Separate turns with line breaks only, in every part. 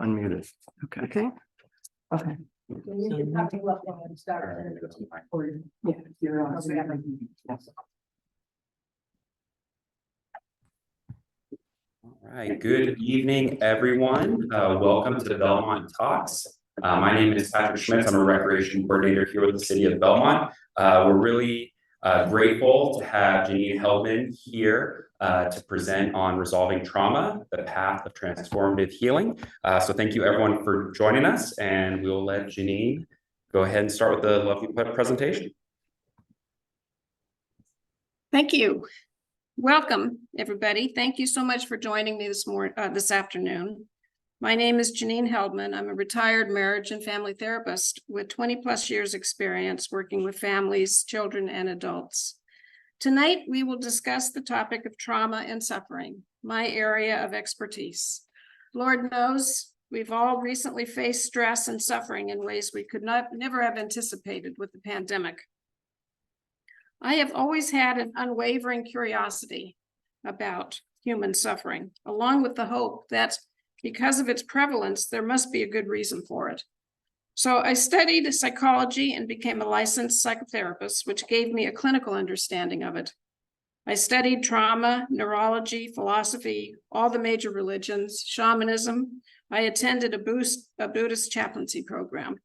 unmuted. Okay.
Okay.
Okay.
All right, good evening, everyone. Welcome to the Belmont Talks. My name is Patrick Schmitz. I'm a recreation coordinator here with the city of Belmont. We're really grateful to have Janene Heldman here to present on resolving trauma, the path of transformative healing. So thank you everyone for joining us, and we'll let Janene go ahead and start with the lovely presentation.
Thank you. Welcome, everybody. Thank you so much for joining me this afternoon. My name is Janene Heldman. I'm a retired marriage and family therapist with 20 plus years experience working with families, children, and adults. Tonight, we will discuss the topic of trauma and suffering, my area of expertise. Lord knows we've all recently faced stress and suffering in ways we could never have anticipated with the pandemic. I have always had an unwavering curiosity about human suffering, along with the hope that because of its prevalence, there must be a good reason for it. So I studied psychology and became a licensed psychotherapist, which gave me a clinical understanding of it. I studied trauma, neurology, philosophy, all the major religions, shamanism. I attended a Buddhist chaplaincy program.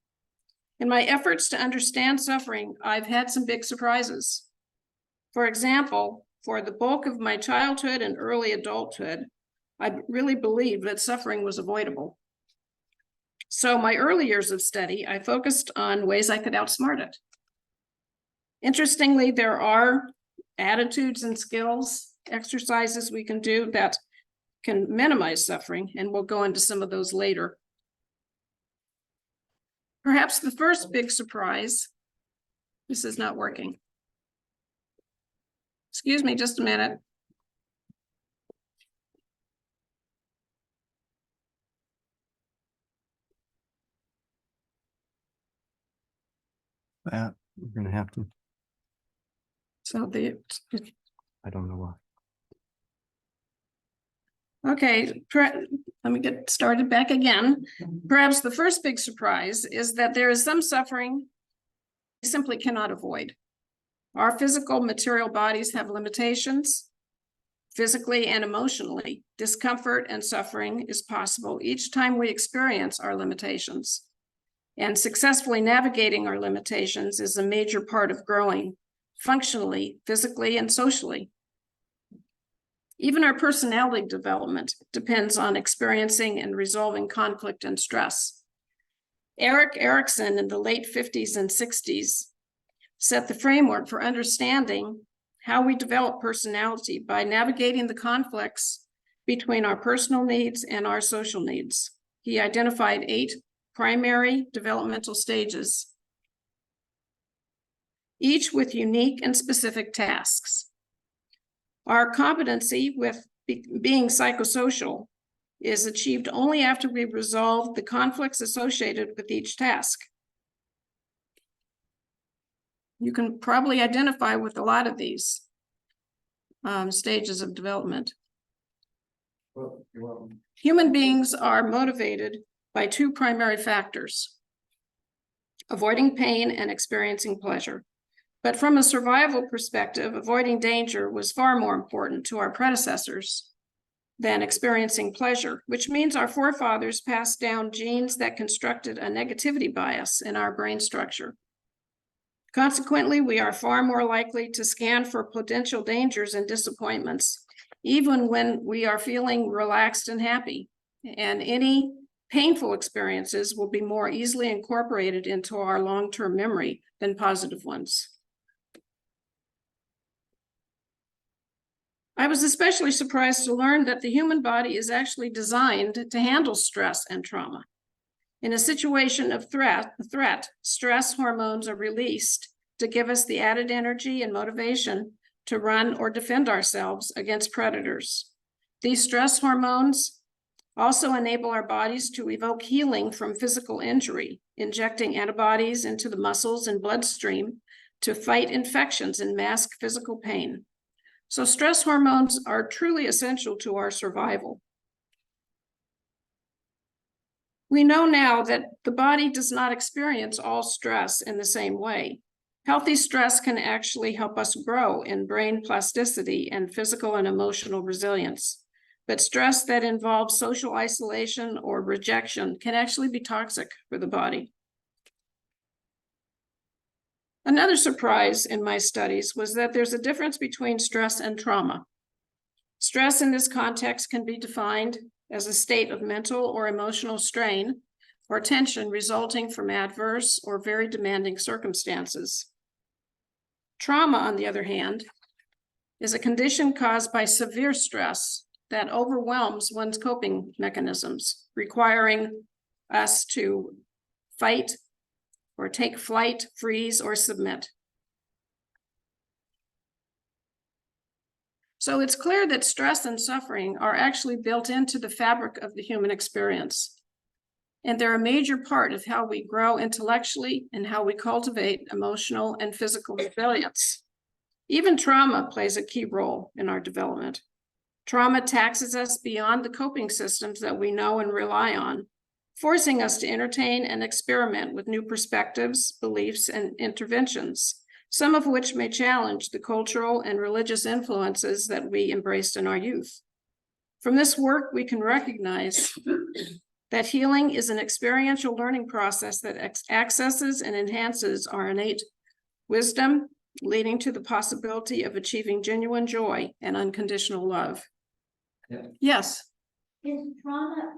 In my efforts to understand suffering, I've had some big surprises. For example, for the bulk of my childhood and early adulthood, I really believed that suffering was avoidable. So my early years of study, I focused on ways I could outsmart it. Interestingly, there are attitudes and skills, exercises we can do that can minimize suffering, and we'll go into some of those later. Perhaps the first big surprise, this is not working. Excuse me just a minute.
That we're gonna have to.
So
I don't know why.
Okay, let me get started back again. Perhaps the first big surprise is that there is some suffering we simply cannot avoid. Our physical material bodies have limitations. Physically and emotionally, discomfort and suffering is possible each time we experience our limitations. And successfully navigating our limitations is a major part of growing functionally, physically, and socially. Even our personality development depends on experiencing and resolving conflict and stress. Erik Erikson in the late 50s and 60s set the framework for understanding how we develop personality by navigating the conflicts between our personal needs and our social needs. He identified 8 primary developmental stages, each with unique and specific tasks. Our competency with being psychosocial is achieved only after we resolve the conflicts associated with each task. You can probably identify with a lot of these stages of development. Human beings are motivated by 2 primary factors: avoiding pain and experiencing pleasure. But from a survival perspective, avoiding danger was far more important to our predecessors than experiencing pleasure, which means our forefathers passed down genes that constructed a negativity bias in our brain structure. Consequently, we are far more likely to scan for potential dangers and disappointments, even when we are feeling relaxed and happy. And any painful experiences will be more easily incorporated into our long-term memory than positive ones. I was especially surprised to learn that the human body is actually designed to handle stress and trauma. In a situation of threat, stress hormones are released to give us the added energy and motivation to run or defend ourselves against predators. These stress hormones also enable our bodies to evoke healing from physical injury, injecting antibodies into the muscles and bloodstream to fight infections and mask physical pain. So stress hormones are truly essential to our survival. We know now that the body does not experience all stress in the same way. Healthy stress can actually help us grow in brain plasticity and physical and emotional resilience. But stress that involves social isolation or rejection can actually be toxic for the body. Another surprise in my studies was that there's a difference between stress and trauma. Stress in this context can be defined as a state of mental or emotional strain or tension resulting from adverse or very demanding circumstances. Trauma, on the other hand, is a condition caused by severe stress that overwhelms one's coping mechanisms, requiring us to fight or take flight, freeze, or submit. So it's clear that stress and suffering are actually built into the fabric of the human experience. And they're a major part of how we grow intellectually and how we cultivate emotional and physical resilience. Even trauma plays a key role in our development. Trauma taxes us beyond the coping systems that we know and rely on, forcing us to entertain and experiment with new perspectives, beliefs, and interventions, some of which may challenge the cultural and religious influences that we embraced in our youth. From this work, we can recognize that healing is an experiential learning process that accesses and enhances our innate wisdom, leading to the possibility of achieving genuine joy and unconditional love.
Yeah.
Yes.
Is trauma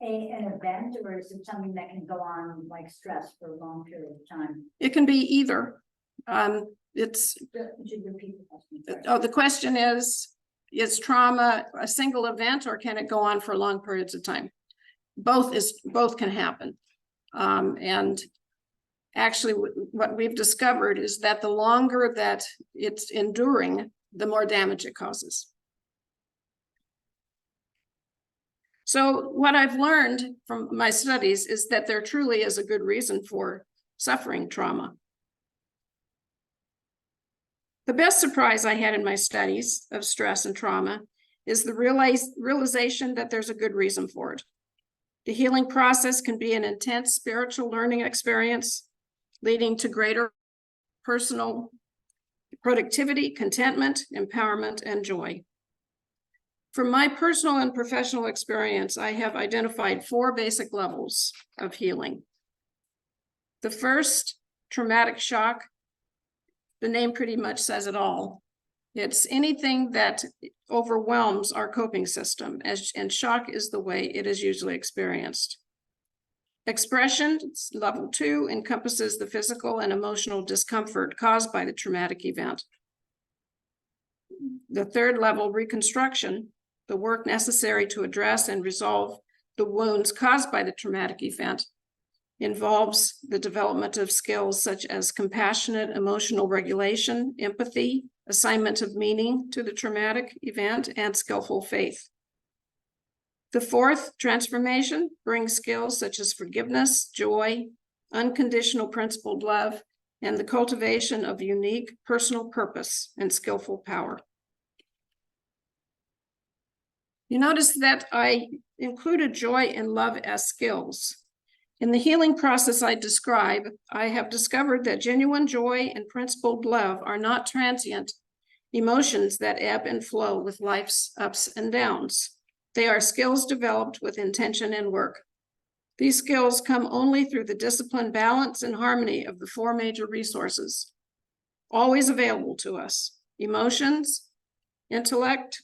an event, or is it something that can go on like stress for a long period of time?
It can be either. Should
you repeat the question? Sorry.
Oh, the question is trauma a single event or can it go on for long periods of time? Both can happen. And actually what we've discovered is that the longer that it's enduring, the more damage it causes. So what I've learned from my studies is that there truly is a good reason for suffering trauma. The best surprise I had in my studies of stress and trauma is the realization that there's a good reason for it. The healing process can be an intense spiritual learning experience, leading to greater personal productivity, contentment, empowerment, and joy. From my personal and professional experience, I have identified 4 basic levels of healing. The first, traumatic shock. The name pretty much says it all. It's anything that overwhelms our coping system, and shock is the way it is usually experienced. Expression, level 2, encompasses the physical and emotional discomfort caused by the traumatic event. The third level, reconstruction, the work necessary to address and resolve the wounds caused by the traumatic event, involves the development of skills such as compassionate emotional regulation, empathy, assignment of meaning to the traumatic event, and skillful faith. The fourth, transformation, brings skills such as forgiveness, joy, unconditional principled love, and the cultivation of unique personal purpose and skillful power. You notice that I included joy and love as skills. In the healing process I describe, I have discovered that genuine joy and principled love are not transient emotions that ebb and flow with life's ups and downs. They are skills developed with intention and work. These skills come only through the discipline, balance, and harmony of the 4 major resources, always available to us: emotions, intellect,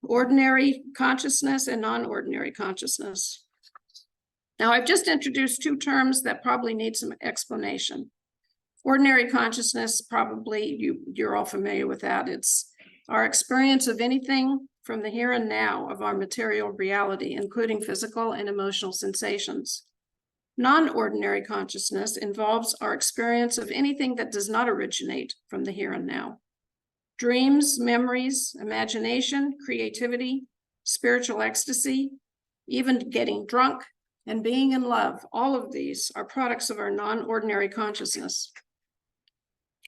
ordinary consciousness, and non-ordinary consciousness. Now, I've just introduced 2 terms that probably need some explanation. Ordinary consciousness, probably you're all familiar with that. It's our experience of anything from the here and now of our material reality, including physical and emotional sensations. Non-ordinary consciousness involves our experience of anything that does not originate from the here and now. Dreams, memories, imagination, creativity, spiritual ecstasy, even getting drunk and being in love, all of these are products of our non-ordinary consciousness.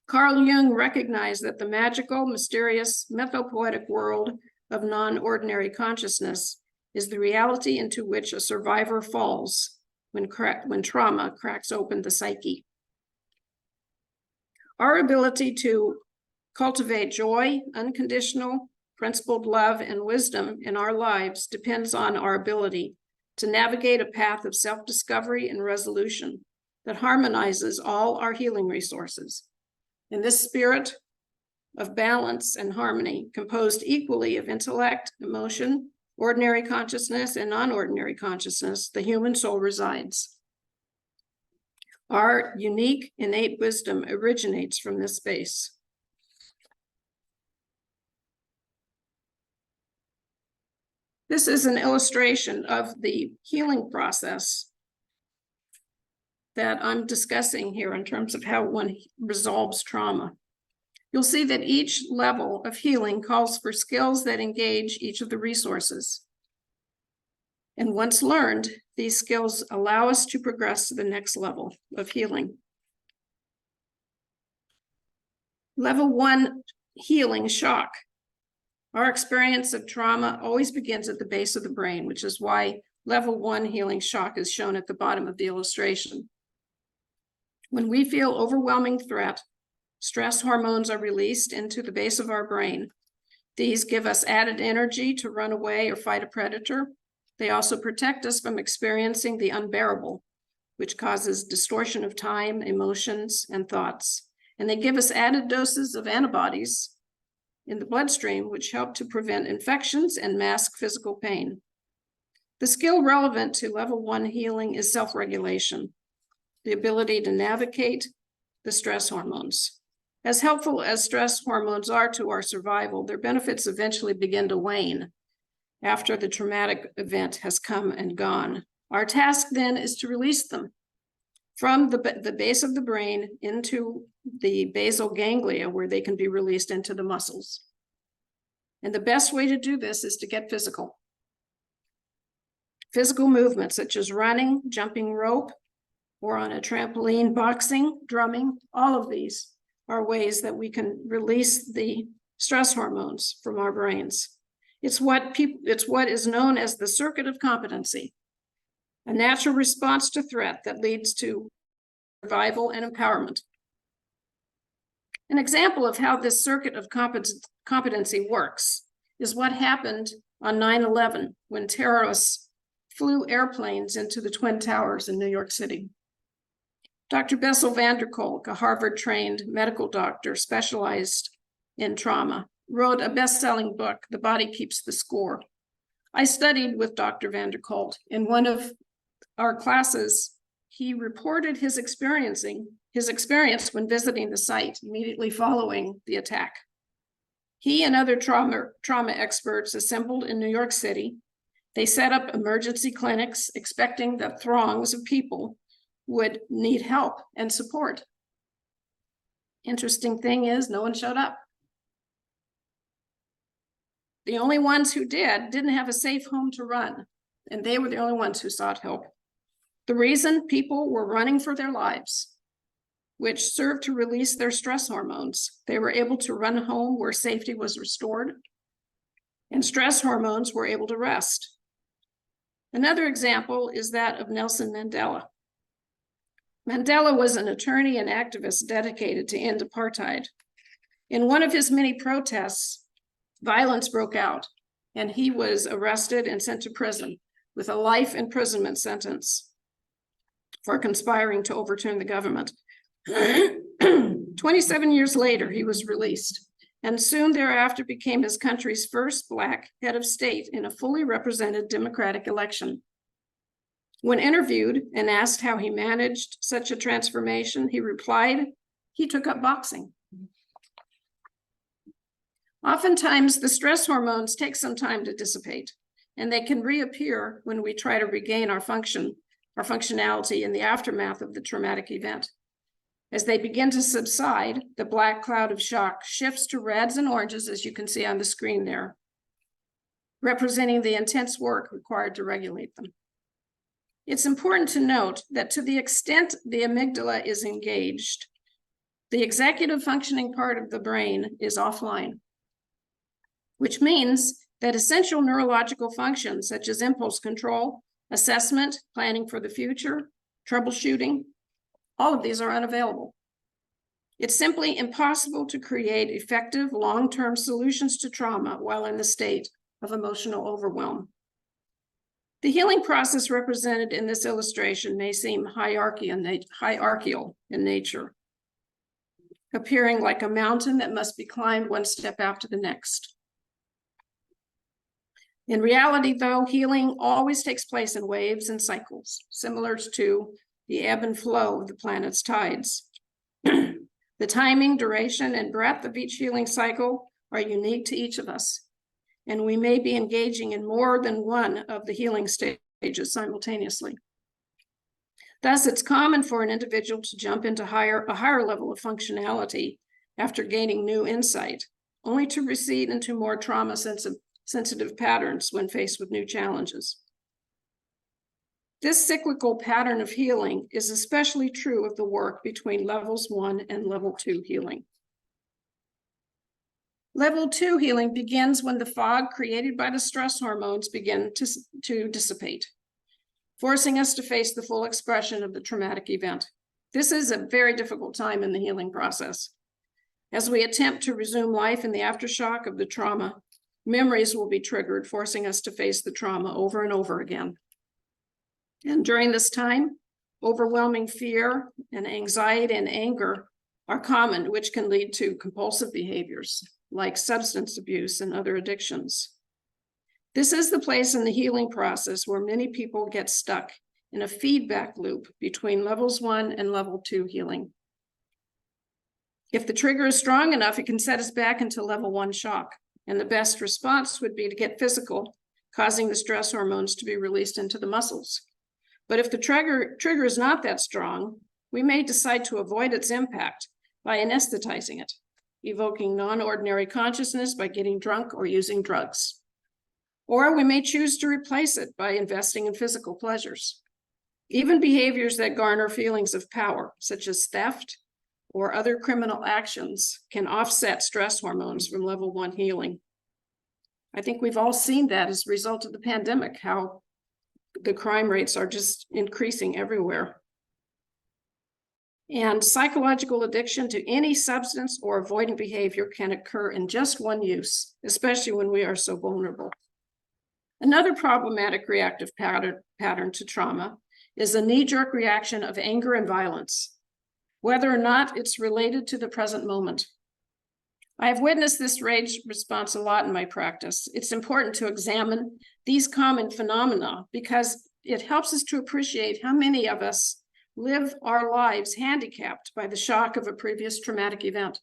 Carl Jung recognized that the magical, mysterious, mythopoetic world of non-ordinary consciousness is the reality into which a survivor falls when trauma cracks open the psyche. Our ability to cultivate joy, unconditional, principled love, and wisdom in our lives depends on our ability to navigate a path of self-discovery and resolution that harmonizes all our healing resources. In this spirit of balance and harmony, composed equally of intellect, emotion, ordinary consciousness, and non-ordinary consciousness, the human soul resides. Our unique innate wisdom originates from this space. This is an illustration of the healing process that I'm discussing here in terms of how one resolves trauma. You'll see that each level of healing calls for skills that engage each of the resources. And once learned, these skills allow us to progress to the next level of healing. Level 1, healing shock. Our experience of trauma always begins at the base of the brain, which is why level 1 healing shock is shown at the bottom of the illustration. When we feel overwhelming threat, stress hormones are released into the base of our brain. These give us added energy to run away or fight a predator. They also protect us from experiencing the unbearable, which causes distortion of time, emotions, and thoughts. And they give us added doses of antibodies in the bloodstream, which help to prevent infections and mask physical pain. The skill relevant to level 1 healing is self-regulation, the ability to navigate the stress hormones. As helpful as stress hormones are to our survival, their benefits eventually begin to wane after the traumatic event has come and gone. Our task then is to release them from the base of the brain into the basal ganglia, where they can be released into the muscles. And the best way to do this is to get physical. Physical movements such as running, jumping rope, or on a trampoline, boxing, drumming, all of these are ways that we can release the stress hormones from our brains. It's what is known as the circuit of competency, a natural response to threat that leads to survival and empowerment. An example of how this circuit of competency works is what happened on 9/11 when terrorists flew airplanes into the Twin Towers in New York City. Dr. Bessel van der Kolk, a Harvard-trained medical doctor specialized in trauma, wrote a best-selling book, The Body Keeps the Score. I studied with Dr. van der Kolk. In one of our classes, he reported his experience when visiting the site immediately following the attack. He and other trauma experts assembled in New York City. They set up emergency clinics, expecting that throngs of people would need help and support. Interesting thing is, no one showed up. The only ones who didn't have a safe home to run, and they were the only ones who sought help. The reason people were running for their lives, which served to release their stress hormones. They were able to run home where safety was restored, and stress hormones were able to rest. Another example is that of Nelson Mandela. Mandela was an attorney and activist dedicated to end apartheid. In one of his many protests, violence broke out, and he was arrested and sent to prison with a life imprisonment sentence for conspiring to overturn the government. 27 years later, he was released, and soon thereafter became his country's first Black head of state in a fully represented democratic election. When interviewed and asked how he managed such a transformation, he replied, he took up boxing. Oftentimes, the stress hormones take some time to dissipate, and they can reappear when we try to regain our functionality in the aftermath of the traumatic event. As they begin to subside, the black cloud of shock shifts to reds and oranges, as you can see on the screen there, representing the intense work required to regulate them. It's important to note that to the extent the amygdala is engaged, the executive functioning part of the brain is offline, which means that essential neurological functions such as impulse control, assessment, planning for the future, troubleshooting, all of these are unavailable. It's simply impossible to create effective long-term solutions to trauma while in the state of emotional overwhelm. The healing process represented in this illustration may seem hierarchical in nature, appearing like a mountain that must be climbed one step after the next. In reality, though, healing always takes place in waves and cycles, similar to the ebb and flow of the planet's tides. The timing, duration, and breadth of each healing cycle are unique to each of us, and we may be engaging in more than one of the healing stages simultaneously. Thus, it's common for an individual to jump into a higher level of functionality after gaining new insight, only to recede into more trauma-sensitive patterns when faced with new challenges. This cyclical pattern of healing is especially true of the work between levels 1 and level 2 healing. Level 2 healing begins when the fog created by the stress hormones begin to dissipate, forcing us to face the full expression of the traumatic event. This is a very difficult time in the healing process. As we attempt to resume life in the aftershock of the trauma, memories will be triggered, forcing us to face the trauma over and over again. And during this time, overwhelming fear and anxiety and anger are common, which can lead to compulsive behaviors like substance abuse and other addictions. This is the place in the healing process where many people get stuck in a feedback loop between levels 1 and level 2 healing. If the trigger is strong enough, it can set us back into level 1 shock, and the best response would be to get physical, causing the stress hormones to be released into the muscles. But if the trigger is not that strong, we may decide to avoid its impact by anesthetizing it, evoking non-ordinary consciousness by getting drunk or using drugs. Or we may choose to replace it by investing in physical pleasures. Even behaviors that garner feelings of power, such as theft or other criminal actions, can offset stress hormones from level 1 healing. I think we've all seen that as a result of the pandemic, how the crime rates are just increasing everywhere. And psychological addiction to any substance or avoidant behavior can occur in just one use, especially when we are so vulnerable. Another problematic reactive pattern to trauma is a knee-jerk reaction of anger and violence, whether or not it's related to the present moment. I have witnessed this rage response a lot in my practice. It's important to examine these common phenomena because it helps us to appreciate how many of us live our lives handicapped by the shock of a previous traumatic event.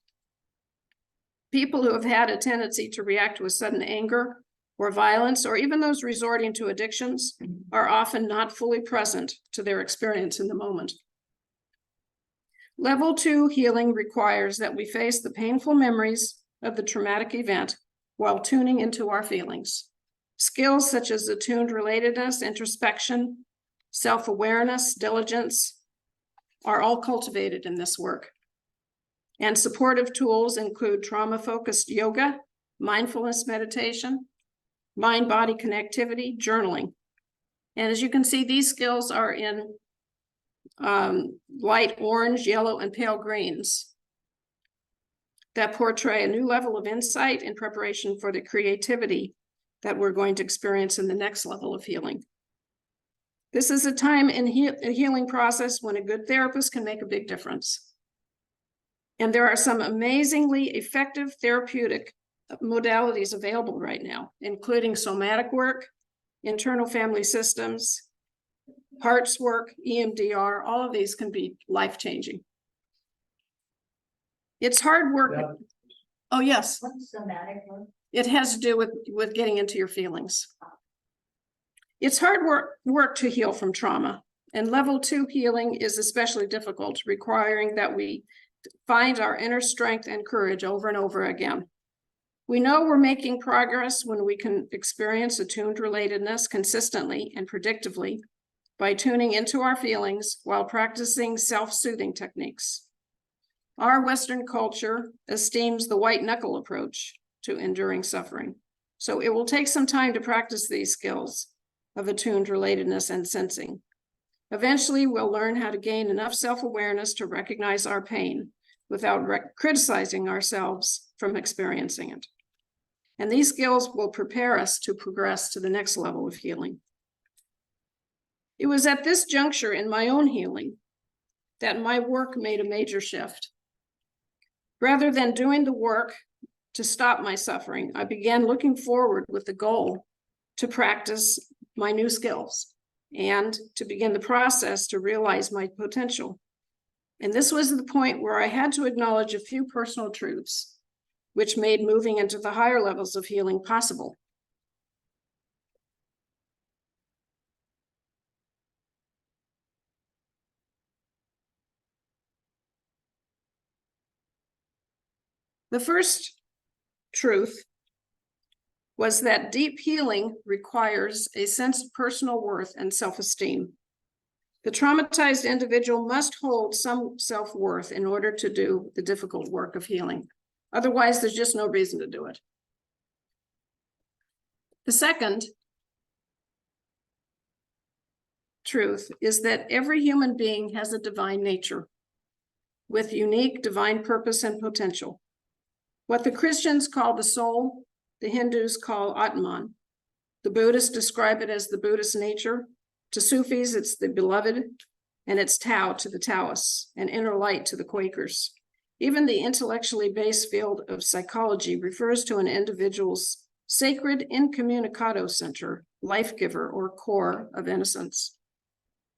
People who have had a tendency to react with sudden anger or violence, or even those resorting to addictions, are often not fully present to their experience in the moment. Level 2 healing requires that we face the painful memories of the traumatic event while tuning into our feelings. Skills such as attuned relatedness, introspection, self-awareness, diligence are all cultivated in this work. And supportive tools include trauma-focused yoga, mindfulness meditation, mind-body connectivity, journaling. And as you can see, these skills are in light orange, yellow, and pale greens that portray a new level of insight in preparation for the creativity that we're going to experience in the next level of healing. This is a time in a healing process when a good therapist can make a big difference. And there are some amazingly effective therapeutic modalities available right now, including somatic work, internal family systems, hearts work, EMDR. All of these can be life-changing. It's hard work.
Yeah.
Oh, yes.
What's somatic work?
It has to do with getting into your feelings. It's hard work to heal from trauma, and level 2 healing is especially difficult, requiring that we find our inner strength and courage over and over again. We know we're making progress when we can experience attuned relatedness consistently and predictively by tuning into our feelings while practicing self-soothing techniques. Our Western culture esteems the white knuckle approach to enduring suffering, So it will take some time to practice these skills of attuned relatedness and sensing. Eventually, we'll learn how to gain enough self-awareness to recognize our pain without criticizing ourselves from experiencing it. And these skills will prepare us to progress to the next level of healing. It was at this juncture in my own healing that my work made a major shift. Rather than doing the work to stop my suffering, I began looking forward with the goal to practice my new skills and to begin the process to realize my potential. And this was the point where I had to acknowledge a few personal truths, which made moving into the higher levels of healing possible. The first truth was that deep healing requires a sense of personal worth and self-esteem. The traumatized individual must hold some self-worth in order to do the difficult work of healing. Otherwise, there's just no reason to do it. The second truth is that every human being has a divine nature with unique divine purpose and potential. What the Christians call the soul, the Hindus call Atman. The Buddhists describe it as the Buddhist nature. To Sufis, it's the beloved, and it's Tao to the Taoists, and inner light to the Quakers. Even the intellectually based field of psychology refers to an individual's sacred incommunicado center, life giver, or core of innocence.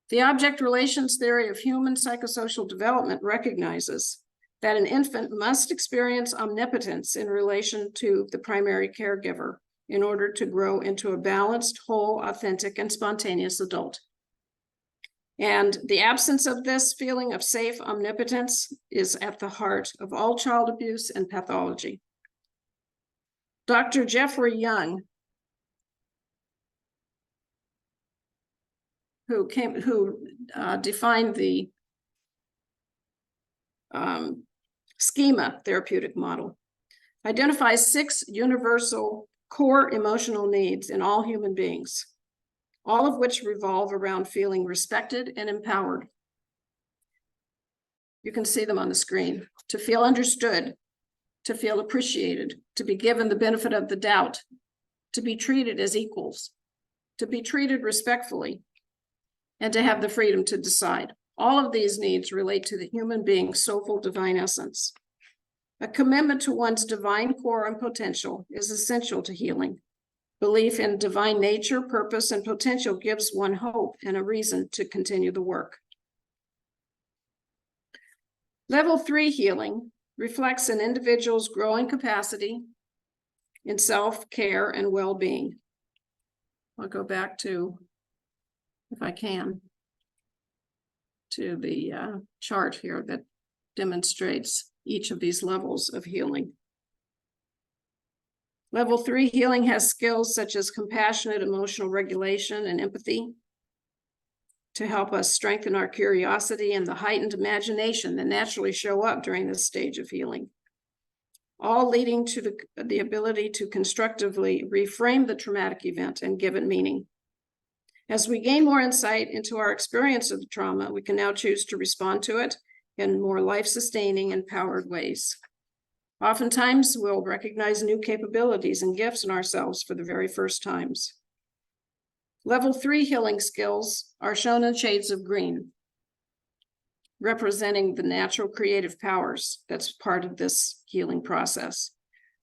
The object relations theory of human psychosocial development recognizes that an infant must experience omnipotence in relation to the primary caregiver in order to grow into a balanced, whole, authentic, and spontaneous adult. And the absence of this feeling of safe omnipotence is at the heart of all child abuse and pathology. Dr. Jeffrey Young, who defined the schema therapeutic model, identifies 6 universal core emotional needs in all human beings, all of which revolve around feeling respected and empowered. You can see them on the screen. To feel understood, to feel appreciated, to be given the benefit of the doubt, to be treated as equals, to be treated respectfully, and to have the freedom to decide. All of these needs relate to the human being's soulful divine essence. A commitment to one's divine core and potential is essential to healing. Belief in divine nature, purpose, and potential gives one hope and a reason to continue the work. Level 3 healing reflects an individual's growing capacity in self-care and well-being. I'll go back to, if I can, to the chart here that demonstrates each of these levels of healing. Level 3 healing has skills such as compassionate emotional regulation and empathy to help us strengthen our curiosity and the heightened imagination that naturally show up during this stage of healing, all leading to the ability to constructively reframe the traumatic event and give it meaning. As we gain more insight into our experience of the trauma, we can now choose to respond to it in more life-sustaining and empowered ways. Oftentimes, we'll recognize new capabilities and gifts in ourselves for the very first times. Level 3 healing skills are shown in shades of green, representing the natural creative powers that's part of this healing process,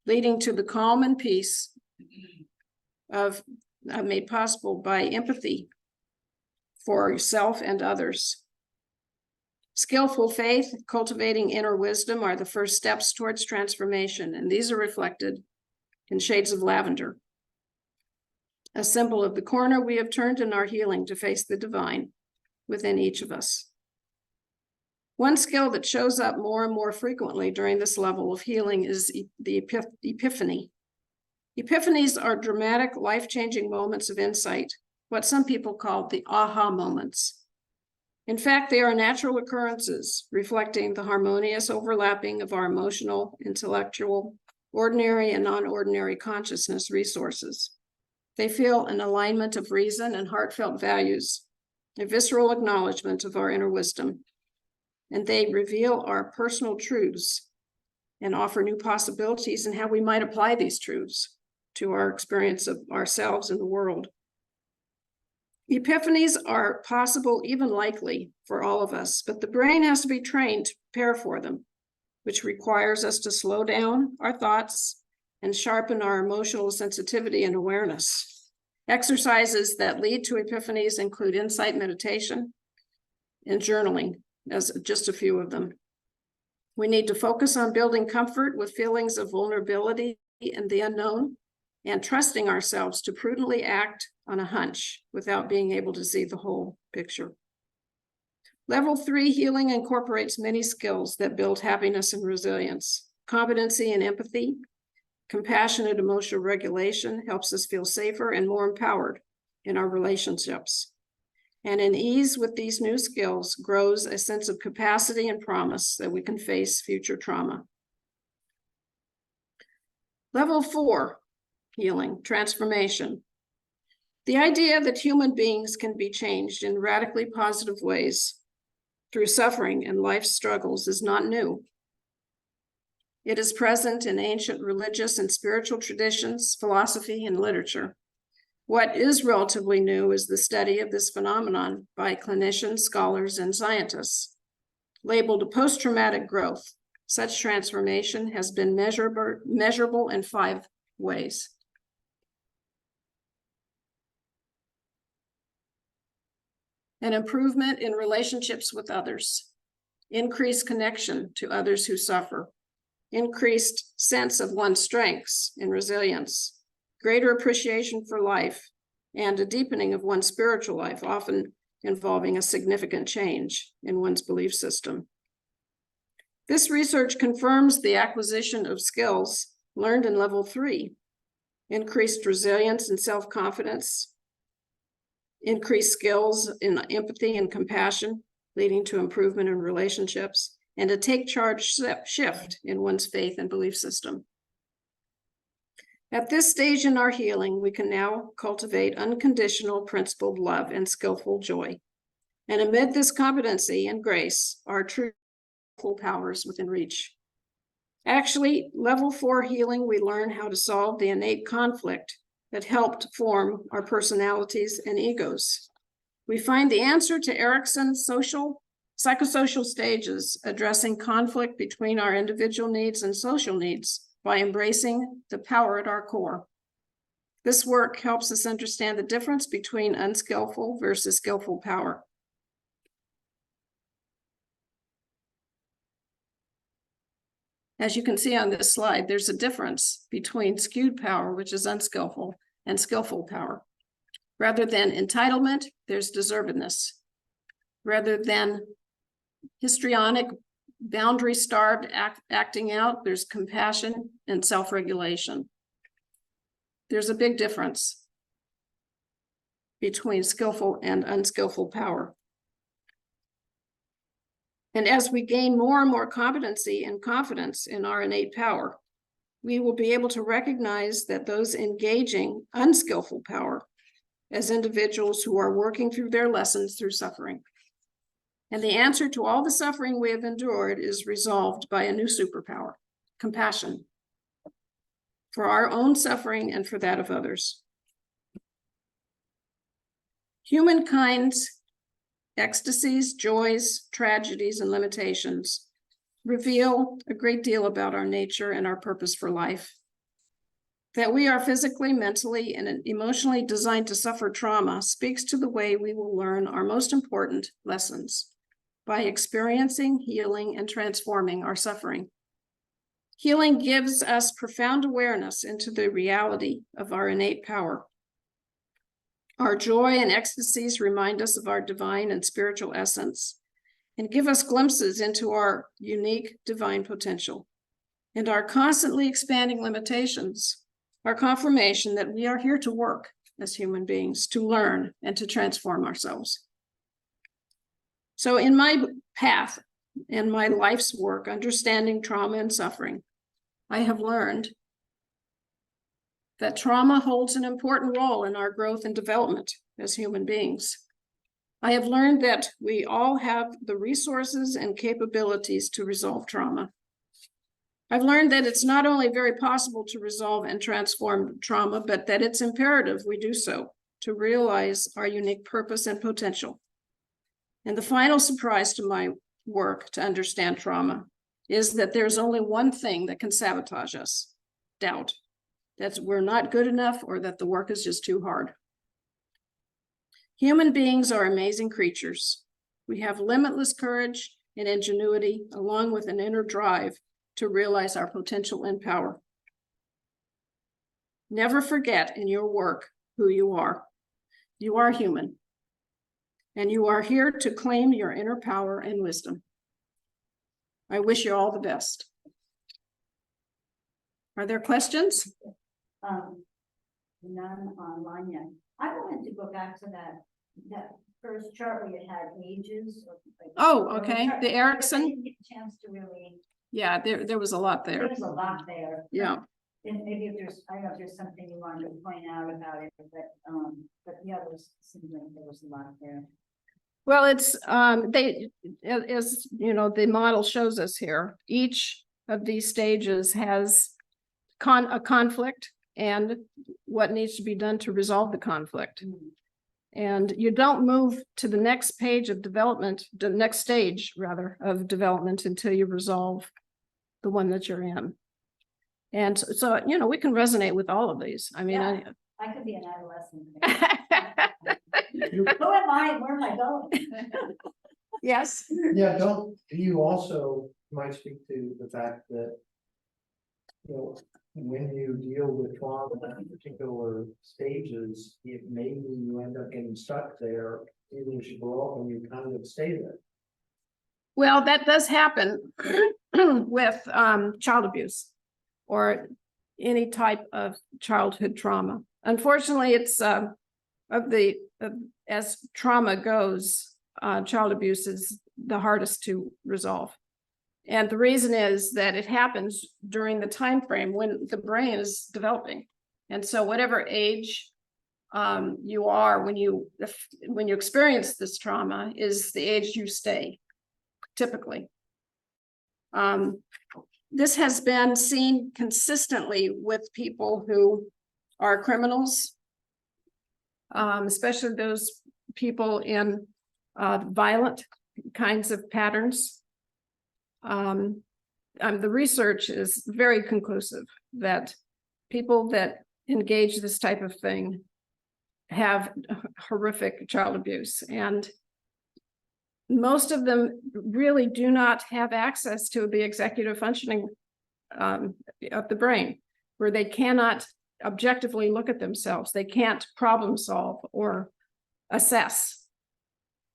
leading to the calm and peace made possible by empathy for yourself and others. Skillful faith, cultivating inner wisdom are the first steps towards transformation, and these are reflected in shades of lavender, a symbol of the corner we have turned in our healing to face the divine within each of us. One skill that shows up more and more frequently during this level of healing is the epiphany. Epiphanies are dramatic, life-changing moments of insight, what some people call the aha moments. In fact, they are natural occurrences reflecting the harmonious overlapping of our emotional, intellectual, ordinary and non-ordinary consciousness resources. They feel an alignment of reason and heartfelt values, a visceral acknowledgement of our inner wisdom, and they reveal our personal truths and offer new possibilities in how we might apply these truths to our experience of ourselves and the world. Epiphanies are possible, even likely, for all of us, but the brain has to be trained to prepare for them, which requires us to slow down our thoughts and sharpen our emotional sensitivity and awareness. Exercises that lead to epiphanies include insight meditation and journaling, as just a few of them. We need to focus on building comfort with feelings of vulnerability and the unknown, and trusting ourselves to prudently act on a hunch without being able to see the whole picture. Level 3 healing incorporates many skills that build happiness and resilience. Competency and empathy, compassionate emotional regulation helps us feel safer and more empowered in our relationships. And in ease with these new skills grows a sense of capacity and promise that we can face future trauma. Level 4, healing, transformation. The idea that human beings can be changed in radically positive ways through suffering and life struggles is not new. It is present in ancient religious and spiritual traditions, philosophy, and literature. What is relatively new is the study of this phenomenon by clinicians, scholars, and scientists. Labeled post-traumatic growth, such transformation has been measurable in 5 ways. An improvement in relationships with others, increased connection to others who suffer, increased sense of one's strengths and resilience, greater appreciation for life, and a deepening of one's spiritual life, often involving a significant change in one's belief system. This research confirms the acquisition of skills learned in level 3, increased resilience and self-confidence, increased skills in empathy and compassion, leading to improvement in relationships, and a take charge shift in one's faith and belief system. At this stage in our healing, we can now cultivate unconditional principled love and skillful joy. And amid this competency and grace are true full powers within reach. Actually, level 4 healing, we learn how to solve the innate conflict that helped form our personalities and egos. We find the answer to Erickson's psychosocial stages, addressing conflict between our individual needs and social needs by embracing the power at our core. This work helps us understand the difference between unskillful versus skillful power. As you can see on this slide, there's a difference between skewed power, which is unskillful, and skillful power. Rather than entitlement, there's deservedness. Rather than histrionic, boundary-starved acting out, there's compassion and self-regulation. There's a big difference between skillful and unskillful power. And as we gain more and more competency and confidence in our innate power, we will be able to recognize that those engaging unskillful power as individuals who are working through their lessons through suffering. And the answer to all the suffering we have endured is resolved by a new superpower, compassion, for our own suffering and for that of others. Humankind's ecstasies, joys, tragedies, and limitations reveal a great deal about our nature and our purpose for life. That we are physically, mentally, and emotionally designed to suffer trauma speaks to the way we will learn our most important lessons by experiencing, healing, and transforming our suffering. Healing gives us profound awareness into the reality of our innate power. Our joy and ecstasies remind us of our divine and spiritual essence and give us glimpses into our unique divine potential. And our constantly expanding limitations are confirmation that we are here to work as human beings, to learn and to transform ourselves. So in my path and my life's work, understanding trauma and suffering, I have learned that trauma holds an important role in our growth and development as human beings. I have learned that we all have the resources and capabilities to resolve trauma. I've learned that it's not only very possible to resolve and transform trauma, but that it's imperative we do so to realize our unique purpose and potential. And the final surprise to my work to understand trauma is that there's only one thing that can sabotage us: doubt. That we're not good enough or that the work is just too hard. Human beings are amazing creatures. We have limitless courage and ingenuity, along with an inner drive to realize our potential and power. Never forget in your work who you are. You are human, and you are here to claim your inner power and wisdom. I wish you all the best. Are there questions?
None online yet. I wanted to go back to that first chart where you had ages.
Oh, okay, the
I
Erickson.
didn't get a chance to really,
Yeah, there was a lot there.
there's a lot there.
Yeah.
And maybe if there's, I don't know if there's something you wanted to point out about it, but yeah, there seemed like there was a lot there.
Well, it's, as you know, the model shows us here, each of these stages has a conflict and what needs to be done to resolve the conflict. And you don't move to the next page of development, the next stage rather of development, until you resolve the one that you're in. And so, you know, we can resonate with all of these. I mean,
Yeah. I could be an adolescent. Who am I? Where am I going?
Yes.
Yeah, don't, you also might speak to the fact that, you know, when you deal with trauma in particular stages, it maybe you end up getting stuck there, even as you grow up and you kind of stay there.
Well, that does happen with child abuse or any type of childhood trauma. Unfortunately, it's as trauma goes, child abuse is the hardest to resolve. And the reason is that it happens during the time frame when the brain is developing. And so whatever age you are when you experience this trauma is the age you stay, typically. This has been seen consistently with people who are criminals, especially those people in violent kinds of patterns. The research is very conclusive that people that engage this type of thing have horrific child abuse, and most of them really do not have access to the executive functioning of the brain, where they cannot objectively look at themselves. They can't problem solve or assess.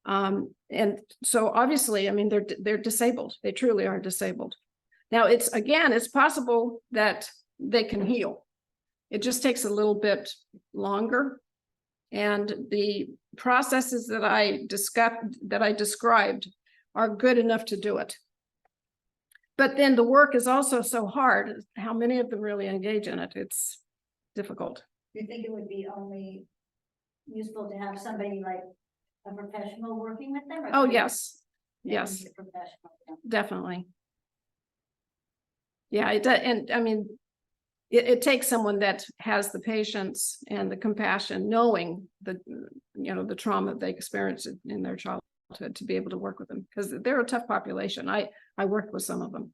And so obviously, I mean, they're disabled. They truly are disabled. Now, it's possible that they can heal. It just takes a little bit longer. And the processes that I described are good enough to do it. But then the work is also so hard. How many of them really engage in it? It's difficult.
Do you think it would be only useful to have somebody like a professional working with them?
Oh, yes. Yes,
Professional.
definitely. Yeah, and I mean, it takes someone that has the patience and the compassion, knowing the trauma they experienced in their childhood, to be able to work with them, because they're a tough population. I worked with some of them,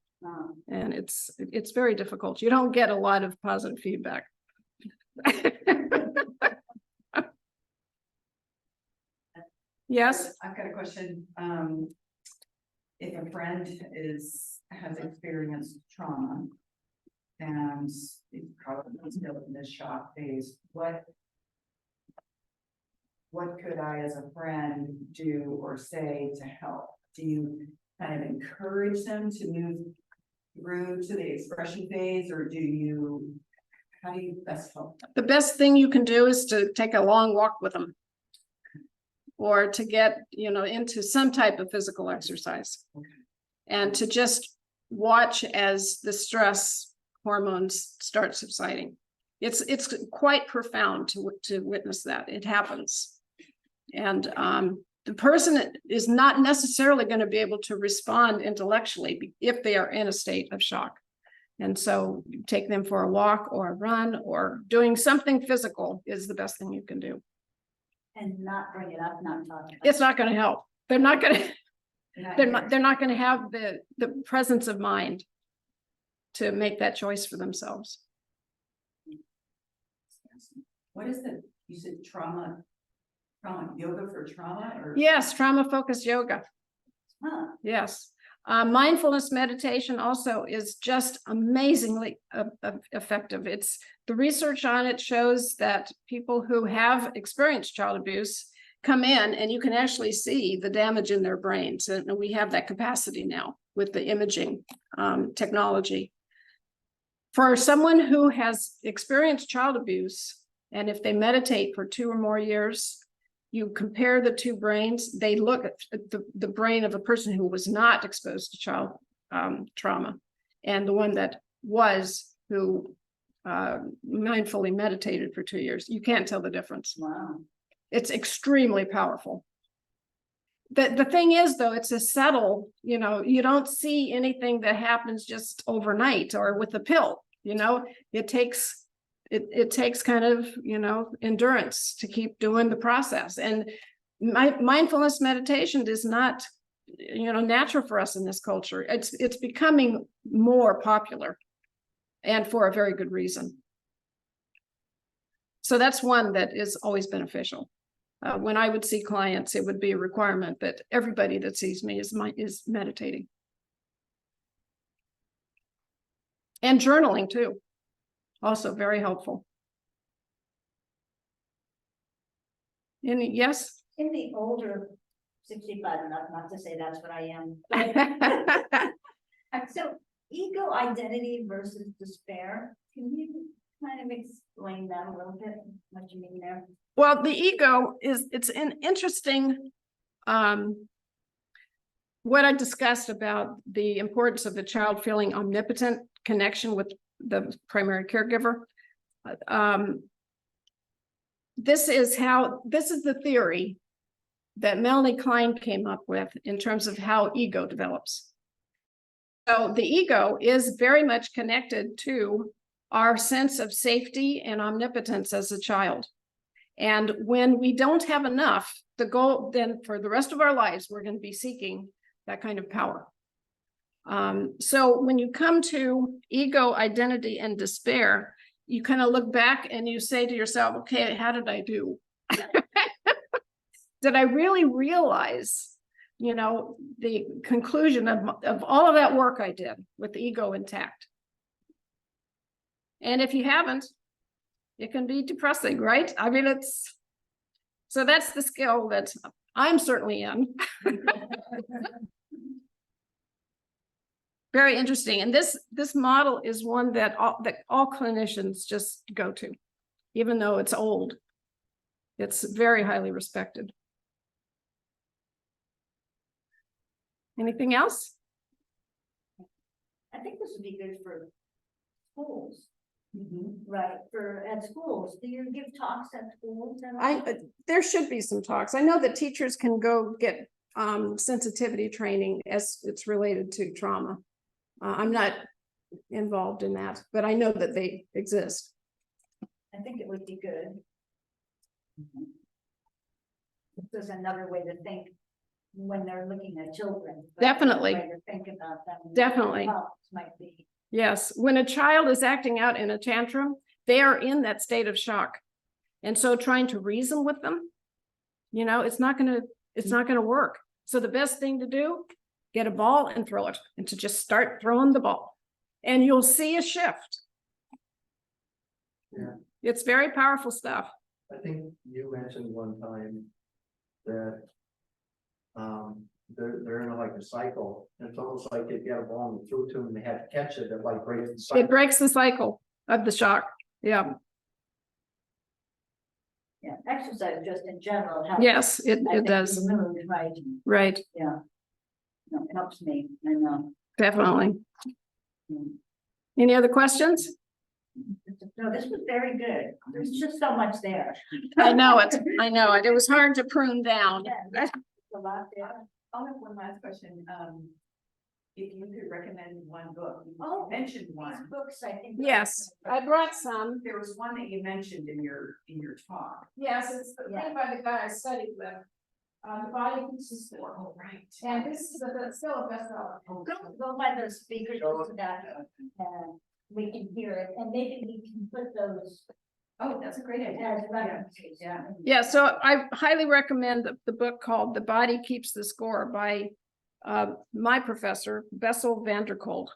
and it's very difficult. You don't get a lot of positive feedback. Yes.
I've got a question. If a friend has experienced trauma and is probably still in this shock phase, what could I as a friend do or say to help? Do you kind of encourage them to move through to the expression phase, or how do you best help them?
The best thing you can do is to take a long walk with them, or to get, into some type of physical exercise, and to just watch as the stress hormones start subsiding. It's quite profound to witness that. It happens. And the person is not necessarily going to be able to respond intellectually if they are in a state of shock. And so take them for a walk or a run or doing something physical is the best thing you can do.
And not bring it up, not talk about it.
It's not going to help. They're not going to,
Yeah,
they're not going to have the presence of mind to make that choice for themselves.
What is you said trauma yoga for trauma or?
Yes, trauma focused yoga.
Huh.
Yes. Mindfulness meditation also is just amazingly effective. The research on it shows that people who have experienced child abuse come in and you can actually see the damage in their brains. And we have that capacity now with the imaging technology. For someone who has experienced child abuse, and if they meditate for 2 or more years, you compare the two brains, they look at the brain of a person who was not exposed to child trauma and the one that was, who mindfully meditated for 2 years. You can't tell the difference.
Wow.
It's extremely powerful. The thing is, though, it's a subtle, you don't see anything that happens just overnight or with a pill, it takes kind of, endurance to keep doing the process. And mindfulness meditation is not, natural for us in this culture. It's becoming more popular and for a very good reason. So that's one that is always beneficial. When I would see clients, it would be a requirement that everybody that sees me is meditating. And journaling too. Also very helpful. Yes?
In the older 65 and up, not to say that's what I am. So ego identity versus despair. Can you kind of explain that a little bit? What you mean there?
Well, the ego it's an interesting, what I discussed about the importance of the child feeling omnipotent connection with the primary caregiver. This is the theory that Melanie Klein came up with in terms of how ego develops. So the ego is very much connected to our sense of safety and omnipotence as a child. And when we don't have enough, the goal then for the rest of our lives, we're going to be seeking that kind of power. So when you come to ego, identity, and despair, you kind of look back and you say to yourself, okay, how did I do? Did I really realize, the conclusion of all of that work I did with the ego intact? And if you haven't, it can be depressing, right? I mean, so that's the skill that I'm certainly in. Very interesting. And this model is one that all clinicians just go to, even though it's old. It's very highly respected. Anything else?
I think this would be good for schools. Right, at schools. Do you give talks at schools?
There should be some talks. I know that teachers can go get sensitivity training as it's related to trauma. I'm not involved in that, but I know that they exist.
I think it would be good. This is another way to think when they're looking at children.
Definitely.
Way to think about them.
Definitely.
Might be.
Yes, when a child is acting out in a tantrum, they are in that state of shock. And so trying to reason with them, it's not gonna work. So the best thing to do, get a ball and throw it, and to just start throwing the ball. And you'll see a shift.
Yeah.
It's very powerful stuff.
I think you mentioned one time that they're in like a cycle. It's almost like if you had a ball and threw it to them and they had to catch it, it like breaks the cycle.
It breaks the cycle of the shock. Yeah.
Yeah, exercise just in general helps.
Yes,
I
it
think
does.
the mood, right?
Right.
Yeah. No, it helps me. I know.
Definitely.
Mm.
Any other questions?
No, this was very good. There's just so much there.
I know it. It was hard to prune down.
Yeah, a lot there.
I'll have one last question. If you could recommend one book, you
Oh,
mentioned
These
one.
books, I think.
Yes, I brought some.
There was one that you mentioned in your talk.
Yes, it's
Yeah.
thing by the guy I studied with. The body keeps the score.
Oh, right.
And this is still a bestseller.
Go by the speakers so that, we can hear it, and maybe we can put those
Oh, that's a great idea.
as references.
Yeah.
Yeah, so I highly recommend the book called The Body Keeps the Score by my professor, Bessel van der Kolk.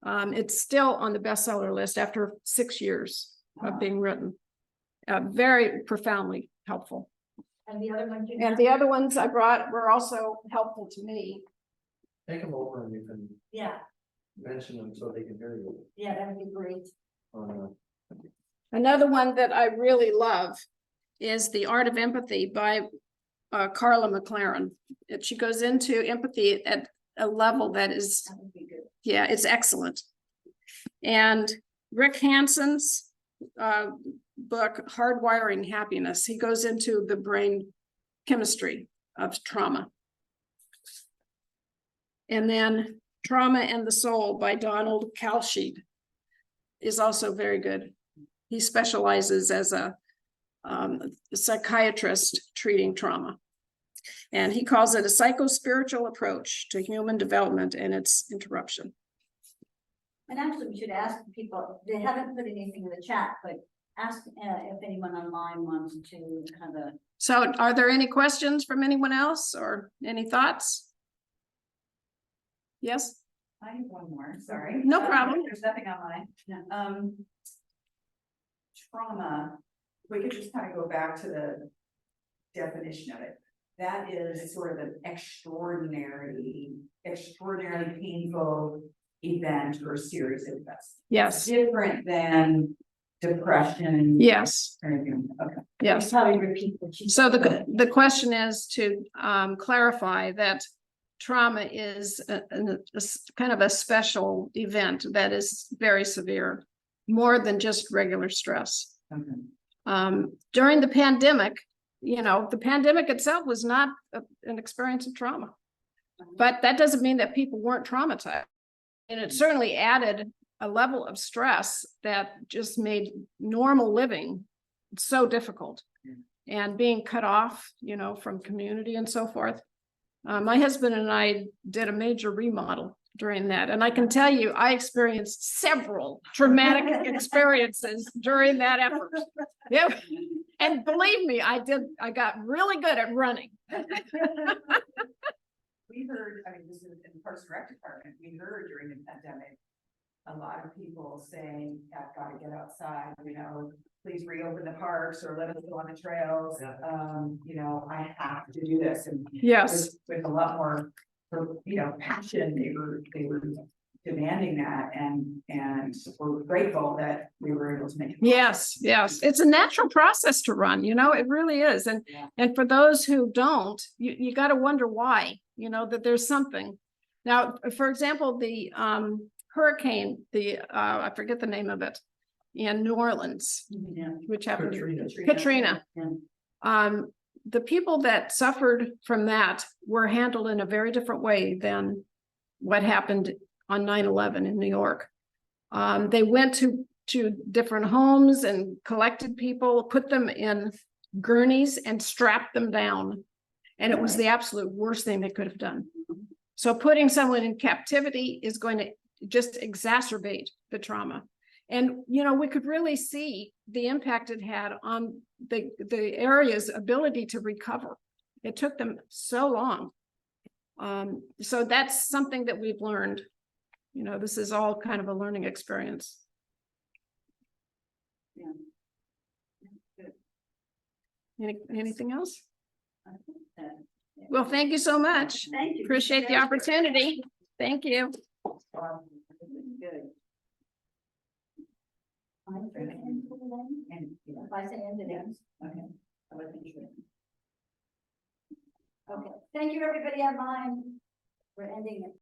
It's still on the bestseller list after 6 years of being written. Very profoundly helpful.
And the other one.
And the other ones I brought were also helpful to me.
Take them over and you can
Yeah,
mention them so they can hear you.
yeah, that'd be great.
Another one that I really love is The Art of Empathy by Carla McLaren. She goes into empathy at a level that is,
That would be good.
yeah, it's excellent. And Rick Hanson's book, Hardwiring Happiness, he goes into the brain chemistry of trauma. And then Trauma and the Soul by Donald Kalsheed is also very good. He specializes as a psychiatrist treating trauma. And he calls it a psychospiritual approach to human development and its interruption.
And actually, we should ask people, they haven't put anything in the chat, but ask if anyone online wants to kind of.
So are there any questions from anyone else or any thoughts? Yes?
I have one more, sorry.
No problem.
There's nothing online. Trauma, we could just kind of go back to the definition of it. That is sort of an extraordinarily painful event or series of events.
Yes.
Different than depression.
Yes.
Or anything. Okay.
Yes.
Probably repeat what you.
So
said.
the question is to clarify that trauma is a kind of a special event that is very severe, more than just regular stress.
Okay.
During the pandemic, the pandemic itself was not an experience of trauma, but that doesn't mean that people weren't traumatized. And it certainly added a level of stress that just made normal living so difficult and being cut off, from community and so forth. My husband and I did a major remodel during that. And I can tell you, I experienced several traumatic experiences during that effort. Yeah. And believe me, I got really good at running.
We heard, this is in the Parks and Rec department, we heard during the pandemic, a lot of people saying, I've got to get outside, please reopen the parks or let us go on the trails.
Yeah.
I have to do this. And
Yes.
with a lot more, passion, they were demanding that and we're grateful that we were able to make it.
Yes. It's a natural process to run, it really is. And,
Yeah.
and for those who don't, you got to wonder why, that there's something. Now, for example, the hurricane, I forget the name of it, in New Orleans,
Yeah.
which happened.
Katrina.
Katrina. The people that suffered from that were handled in a very different way than what happened on 9/11 in New York. They went to different homes and collected people, put them in gurneys and strapped them down. And it was the absolute worst thing they could have done. So putting someone in captivity is going to just exacerbate the trauma. And, we could really see the impact it had on the area's ability to recover. It took them so long. So that's something that we've learned. This is all kind of a learning experience.
Yeah.
Anything else?
I think that- yeah.
Well, thank you so much.
Thank you.
Appreciate the
That's
opportunity. Thank you.
Good. I think end it then.
And,
If I say end it, ends.
okay.
I wasn't sure. Okay, thank you, everybody online. We're ending it.